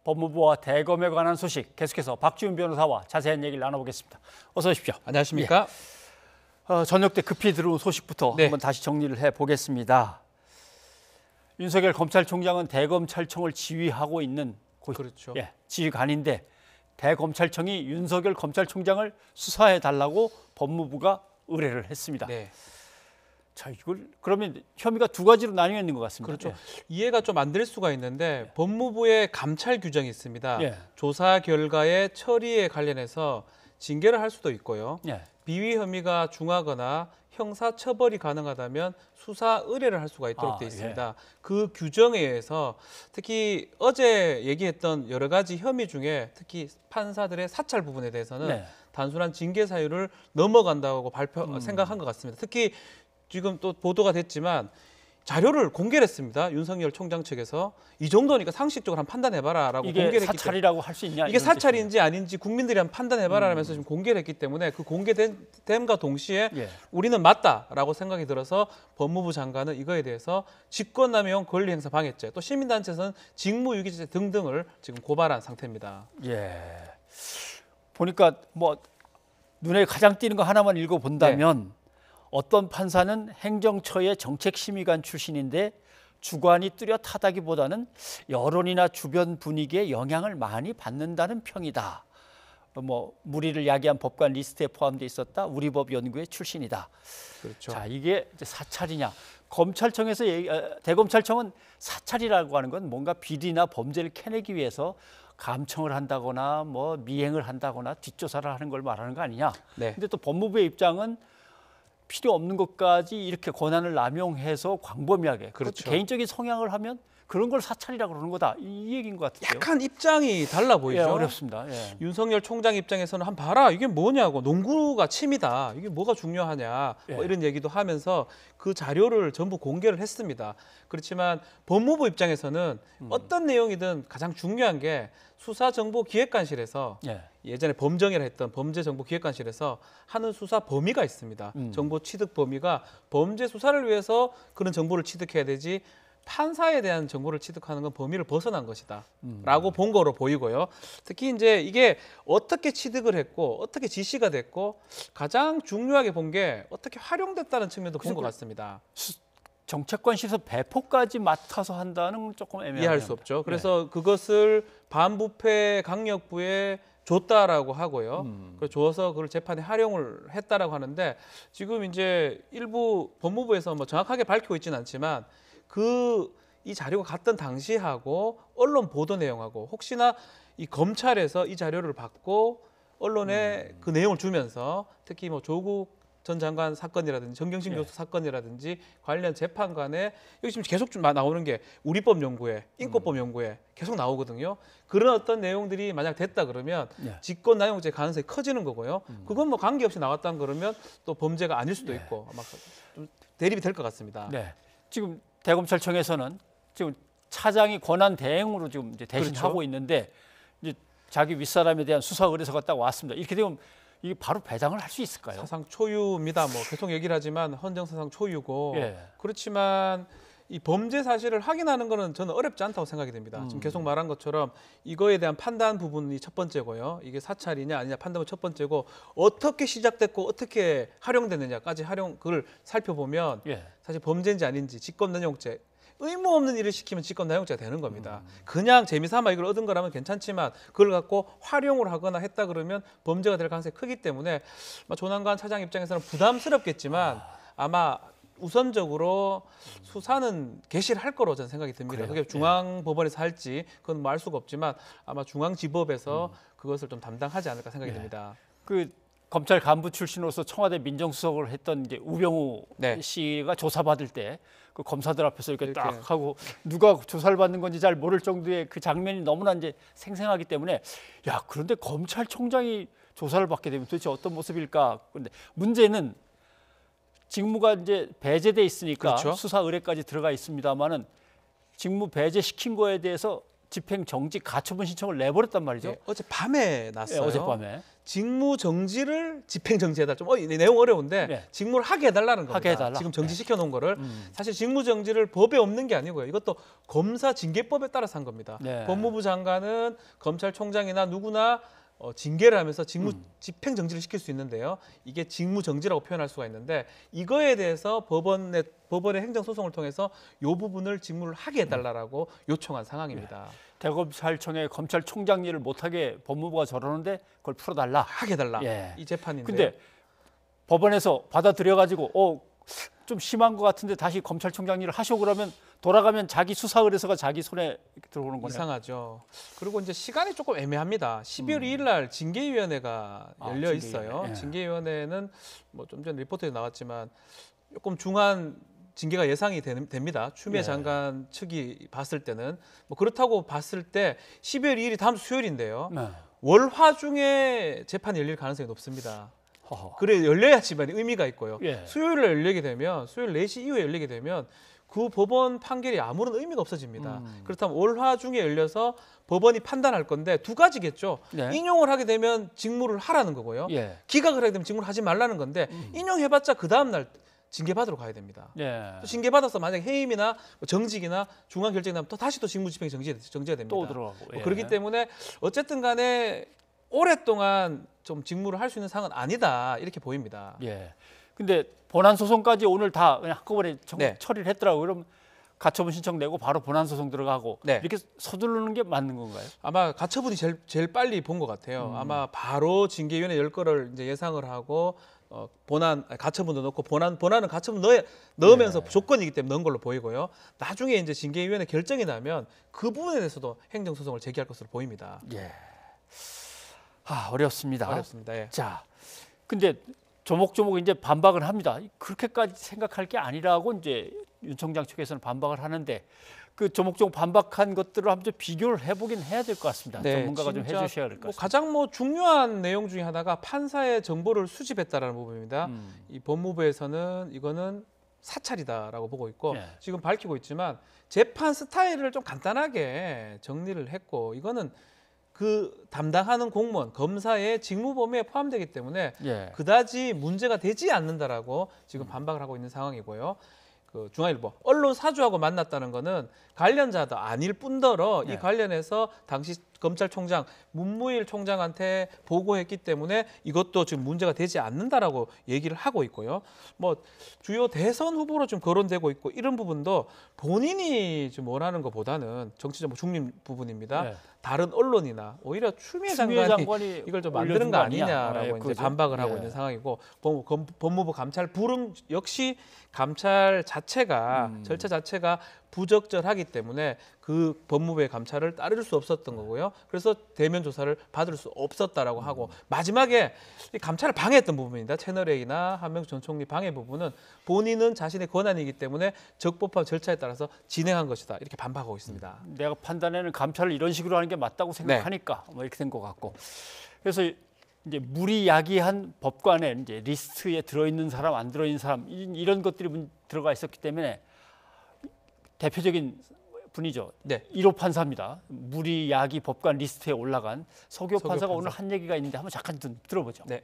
법무부와 대검에 관한 소식 계속해서 박지훈 변호사와 자세한 얘기를 나눠보겠습니다. 어서 오십시오. 안녕하십니까? 저녁 때 급히 들어온 소식부터 한번 다시 정리를 해보겠습니다. 윤석열 검찰총장은 대검찰청을 지휘하고 있는 그렇죠. 지휘관인데 대검찰청이 윤석열 검찰총장을 수사해달라고 법무부가 의뢰를 했습니다. 네. 자, 이걸 그러면 혐의가 두 가지로 나뉘어 있는 것 같습니다. 그렇죠. 이해가 좀 안 될 수가 있는데 법무부의 감찰 규정이 있습니다. 조사 결과의 처리에 관련해서 징계를 할 수도 있고요. 비위 혐의가 중하거나 형사 처벌이 가능하다면 수사 의뢰를 할 수가 있도록 되어 있습니다. 그 규정에 의해서 특히 어제 얘기했던 여러 가지 혐의 중에 특히 판사들의 사찰 부분에 대해서는 단순한 징계 사유를 넘어간다고 생각한 것 같습니다. 특히 지금 또 보도가 됐지만 자료를 공개를 했습니다. 윤석열 총장 측에서 이 정도니까 상식적으로 한번 판단해봐라라고 공개를 했기 때문에 사찰이라고 할 수 있냐? 이게 사찰인지 아닌지 국민들이 한번 판단해봐라면서 지금 공개를 했기 때문에 그 공개됨과 동시에 우리는 맞다라고 생각이 들어서 법무부 장관은 이거에 대해서 직권남용 권리행사 방해죄 또 시민단체에서는 직무유기죄 등등을 지금 고발한 상태입니다. 보니까 뭐 눈에 가장 띄는 거 하나만 읽어본다면 어떤 판사는 행정처의 정책심의관 출신인데 주관이 뚜렷하다기보다는 여론이나 주변 분위기에 영향을 많이 받는다는 평이다. 뭐 무리를 야기한 법관 리스트에 포함되어 있었다. 우리법 연구회 출신이다. 그렇죠. 자, 이게 이제 사찰이냐? 검찰청에서 대검찰청은 사찰이라고 하는 건 뭔가 비리나 범죄를 캐내기 위해서 감청을 한다거나 뭐 미행을 한다거나 뒷조사를 하는 걸 말하는 거 아니냐? 근데 또 법무부의 입장은 필요 없는 것까지 이렇게 권한을 남용해서 광범위하게 개인적인 성향을 하면 그런 걸 사찰이라고 그러는 거다. 이 얘기인 것 같아요. 약간 입장이 달라 보이죠. 어렵습니다. 윤석열 총장 입장에서는 한번 봐라. 이게 뭐냐고. 농구가 취미다. 이게 뭐가 중요하냐. 뭐 이런 얘기도 하면서 그 자료를 전부 공개를 했습니다. 그렇지만 법무부 입장에서는 어떤 내용이든 가장 중요한 게 수사정보기획관실에서 예전에 범정이라 했던 범죄정보기획관실에서 하는 수사 범위가 있습니다. 정보 취득 범위가 범죄 수사를 위해서 그런 정보를 취득해야 되지 판사에 대한 정보를 취득하는 건 범위를 벗어난 것이다 라고 본 거로 보이고요. 특히 이제 이게 어떻게 취득을 했고 어떻게 지시가 됐고 가장 중요하게 본 게 어떻게 활용됐다는 측면도 본 것 같습니다. 정책관실에서 배포까지 맡아서 한다는 건 조금 애매하네요. 이해할 수 없죠. 그래서 그것을 반부패 강력부에 줬다라고 하고요. 그걸 줘서 그걸 재판에 활용을 했다라고 하는데 지금 이제 일부 법무부에서 뭐 정확하게 밝히고 있지는 않지만 이 자료가 갔던 당시하고 언론 보도 내용하고 혹시나 이 검찰에서 이 자료를 받고 언론에 그 내용을 주면서 특히 뭐 조국 전 장관 사건이라든지 정경심 교수 사건이라든지 관련 재판관에 여기 지금 계속 나오는 게 우리법 연구회, 인권법 연구회 계속 나오거든요. 그런 어떤 내용들이 만약 됐다 그러면 직권남용죄 가능성이 커지는 거고요. 그건 뭐 관계없이 나왔다는 그러면 또 범죄가 아닐 수도 있고 아마 좀 대립이 될 것 같습니다. 지금 대검찰청에서는 지금 차장이 권한 대행으로 지금 이제 대신 하고 있는데 이제 자기 윗사람에 대한 수사 의뢰서가 딱 왔습니다. 이렇게 되면 이게 바로 배당을 할 수 있을까요? 사상 초유입니다. 뭐 계속 얘기를 하지만 헌정사상 초유고 그렇지만 이 범죄 사실을 확인하는 거는 저는 어렵지 않다고 생각이 됩니다. 지금 계속 말한 것처럼 이거에 대한 판단 부분이 첫 번째고요. 이게 사찰이냐 아니냐 판단은 첫 번째고 어떻게 시작됐고 어떻게 활용됐느냐까지 그걸 살펴보면 사실 범죄인지 아닌지 직권남용죄 의무 없는 일을 시키면 직권남용죄가 되는 겁니다. 그냥 재미삼아 이걸 얻은 거라면 괜찮지만 그걸 갖고 활용을 하거나 했다 그러면 범죄가 될 가능성이 크기 때문에 조남관 차장 입장에서는 부담스럽겠지만 아마 우선적으로 수사는 개시를 할 거로 저는 생각이 듭니다. 그게 중앙법원에서 할지 그건 뭐 알 수가 없지만 아마 중앙지법에서 그것을 좀 담당하지 않을까 생각이 듭니다. 그 검찰 간부 출신으로서 청와대 민정수석을 했던 이제 우병우 씨가 조사받을 때 그 검사들 앞에서 이렇게 딱 하고 누가 조사를 받는 건지 잘 모를 정도의 그 장면이 너무나 이제 생생하기 때문에 그런데 검찰총장이 조사를 받게 되면 도대체 어떤 모습일까? 그런데 문제는 직무가 이제 배제돼 있으니까 수사 의뢰까지 들어가 있습니다만은 직무 배제시킨 거에 대해서 집행 정지 가처분 신청을 내버렸단 말이죠. 어젯밤에 났어요. 어젯밤에. 직무 정지를 집행 정지해달라. 좀 내용 어려운데 네. 직무를 하게 해달라는 겁니다. 하게 해달라. 지금 정지시켜 놓은 거를 네. 사실 직무 정지를 법에 없는 게 아니고요. 이것도 검사 징계법에 따라서 한 겁니다. 네. 법무부 장관은 검찰총장이나 누구나 징계를 하면서 직무 집행 정지를 시킬 수 있는데요. 이게 직무 정지라고 표현할 수가 있는데 이거에 대해서 법원의 행정소송을 통해서 이 부분을 직무를 하게 해달라고 요청한 상황입니다. 대검찰청의 검찰총장 일을 못하게 법무부가 저러는데 그걸 풀어달라. 하게 해달라. 예. 이 재판인데. 근데 법원에서 받아들여가지고 좀 심한 것 같은데 다시 검찰총장 일을 하시오 그러면 돌아가면 자기 수사 의뢰서가 자기 손에 들어오는 거네요. 이상하죠. 그리고 이제 시간이 조금 애매합니다. 12월 2일 날 징계위원회가 열려 있어요. 예. 징계위원회는 뭐 좀 전 리포트에 나왔지만 조금 중한 징계가 예상이 됩니다. 추미애 예. 장관 측이 봤을 때는 뭐 그렇다고 봤을 때 12월 2일이 다음 주 수요일인데요. 네. 월화 중에 재판이 열릴 가능성이 높습니다. 허허. 그래 열려야지만 의미가 있고요. 예. 수요일 날 열리게 되면 수요일 4시 이후에 열리게 되면 그 법원 판결이 아무런 의미가 없어집니다. 그렇다면 월화 중에 열려서 법원이 판단할 건데 두 가지겠죠. 네. 인용을 하게 되면 직무를 하라는 거고요. 예. 기각을 하게 되면 직무를 하지 말라는 건데 인용해봤자 그 다음 날 징계받으러 가야 됩니다. 예. 또 징계받아서 만약 해임이나 뭐 정직이나 중한 결정이 나면 또 다시 또 직무집행이 정지가 됩니다. 또 들어가고. 예. 그렇기 때문에 어쨌든 간에 오랫동안 좀 직무를 할 수 있는 상황은 아니다 이렇게 보입니다. 예. 근데 본안 소송까지 오늘 다 그냥 한꺼번에 네. 처리를 했더라고요. 그럼 가처분 신청 내고 바로 본안 소송 들어가고 네. 이렇게 서두르는 게 맞는 건가요? 아마 가처분이 제일 빨리 본 것 같아요. 아마 바로 징계위원회 열 거를 이제 예상을 하고 가처분도 넣고 본안은 가처분 넣으면서 조건이기 때문에 넣은 걸로 보이고요. 나중에 이제 징계위원회 결정이 나면 그 부분에 대해서도 행정소송을 제기할 것으로 보입니다. 예. 어렵습니다. 어렵습니다. 예. 자, 근데 조목조목 이제 반박을 합니다. 그렇게까지 생각할 게 아니라고 이제 윤 총장 측에서는 반박을 하는데 그 조목조목 반박한 것들을 한번 좀 비교를 해보긴 해야 될 것 같습니다. 전문가가 좀 해주셔야 될 것 같습니다. 가장 중요한 내용 중에 하나가 판사의 정보를 수집했다라는 부분입니다. 이 법무부에서는 이거는 사찰이다라고 보고 있고 예. 지금 밝히고 있지만 재판 스타일을 좀 간단하게 정리를 했고 이거는 그 담당하는 공무원, 검사의 직무 범위에 포함되기 때문에 예. 그다지 문제가 되지 않는다라고 지금 반박을 하고 있는 상황이고요. 그 중앙일보 언론 사주하고 만났다는 거는 관련자도 아닐 뿐더러 이 관련해서 당시 검찰총장 문무일 총장한테 보고했기 때문에 이것도 지금 문제가 되지 않는다라고 얘기를 하고 있고요. 뭐 주요 대선 후보로 좀 거론되고 있고 이런 부분도 본인이 좀 원하는 것보다는 정치적 중립 부분입니다. 네. 다른 언론이나 오히려 추미애 장관이 이걸 좀 만드는 거 아니냐라고 이제 반박을 하고 있는 상황이고 법무부 감찰 불응 역시 감찰 자체가 절차 자체가 부적절하기 때문에 그 법무부의 감찰을 따를 수 없었던 거고요. 그래서 대면 조사를 받을 수 없었다라고 하고 마지막에 이 감찰을 방해했던 부분입니다. 채널A나 한명숙 전 총리 방해 부분은 본인은 자신의 권한이기 때문에 적법한 절차에 따라서 진행한 것이다. 이렇게 반박하고 있습니다. 내가 판단에는 감찰을 이런 식으로 하는 게 맞다고 생각하니까 뭐 이렇게 된 것 같고 그래서 이제 무리야기한 법관에 이제 리스트에 들어있는 사람 안 들어있는 사람 이런 것들이 들어가 있었기 때문에 대표적인 분이죠. 네. 1호 판사입니다. 무리야기 법관 리스트에 올라간 서기호 판사가 판사. 오늘 한 얘기가 있는데 한번 잠깐 좀 들어보죠. 네.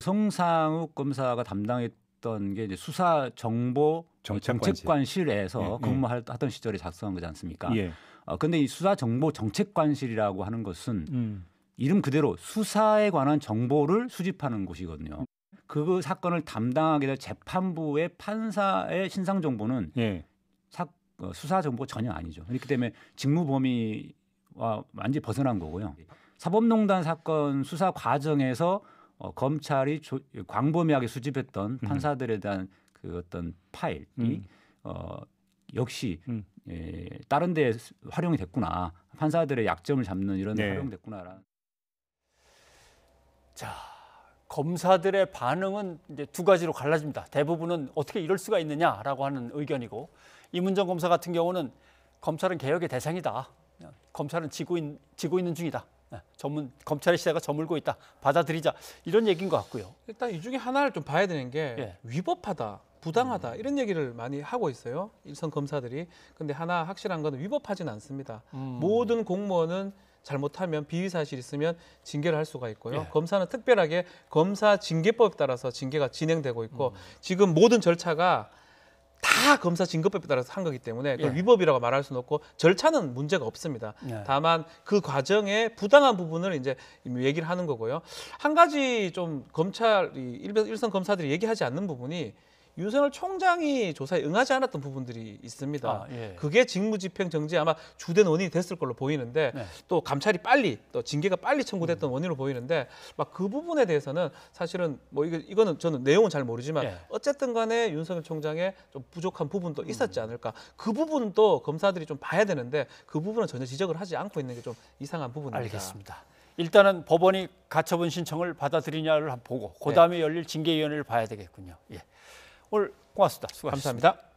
송상욱 검사가 담당했던 게 이제 수사 정보 정책관실에서 근무하던 시절에 작성한 거지 않습니까? 예. 근데 이 수사 정보 정책관실이라고 하는 것은 이름 그대로 수사에 관한 정보를 수집하는 곳이거든요. 그 사건을 담당하게 될 재판부의 판사의 신상 정보는 수사 정보 전혀 아니죠. 그렇기 때문에 직무 범위와 완전히 벗어난 거고요. 사법농단 사건 수사 과정에서 검찰이 광범위하게 수집했던 판사들에 대한 그 어떤 파일이 역시 다른 데 활용이 됐구나. 판사들의 약점을 잡는 이런 데 활용됐구나라는. 자, 검사들의 반응은 이제 두 가지로 갈라집니다. 대부분은 어떻게 이럴 수가 있느냐라고 하는 의견이고 이문정 검사 같은 경우는 검찰은 개혁의 대상이다. 검찰은 지고 있는 중이다. 검찰의 시대가 저물고 있다. 받아들이자 이런 얘기인 것 같고요. 일단 이 중에 하나를 좀 봐야 되는 게 위법하다, 부당하다 이런 얘기를 많이 하고 있어요. 일선 검사들이. 근데 하나 확실한 건 위법하진 않습니다. 모든 공무원은 잘못하면 비위 사실이 있으면 징계를 할 수가 있고요. 예. 검사는 특별하게 검사 징계법에 따라서 징계가 진행되고 있고 지금 모든 절차가 다 검사 징계법에 따라서 한 거기 때문에 그걸 예. 위법이라고 말할 수는 없고 절차는 문제가 없습니다. 예. 다만 그 과정에 부당한 부분을 이제 얘기를 하는 거고요. 한 가지 좀 검찰이 일선 검사들이 얘기하지 않는 부분이 윤석열 총장이 조사에 응하지 않았던 부분들이 있습니다. 아, 예. 그게 직무집행 정지에 아마 주된 원인이 됐을 걸로 보이는데 네. 또 감찰이 빨리 또 징계가 빨리 청구됐던 원인으로 보이는데 막 그 부분에 대해서는 사실은 뭐 이거는 저는 내용은 잘 모르지만 예. 어쨌든 간에 윤석열 총장의 좀 부족한 부분도 있었지 않을까. 그 부분도 검사들이 좀 봐야 되는데 그 부분은 전혀 지적을 하지 않고 있는 게 좀 이상한 부분입니다. 알겠습니다. 일단은 법원이 가처분 신청을 받아들이냐를 한번 보고 그다음에 열릴 징계위원회를 봐야 되겠군요. 예. 오늘 고맙습니다. 수고하셨습니다. 감사합니다.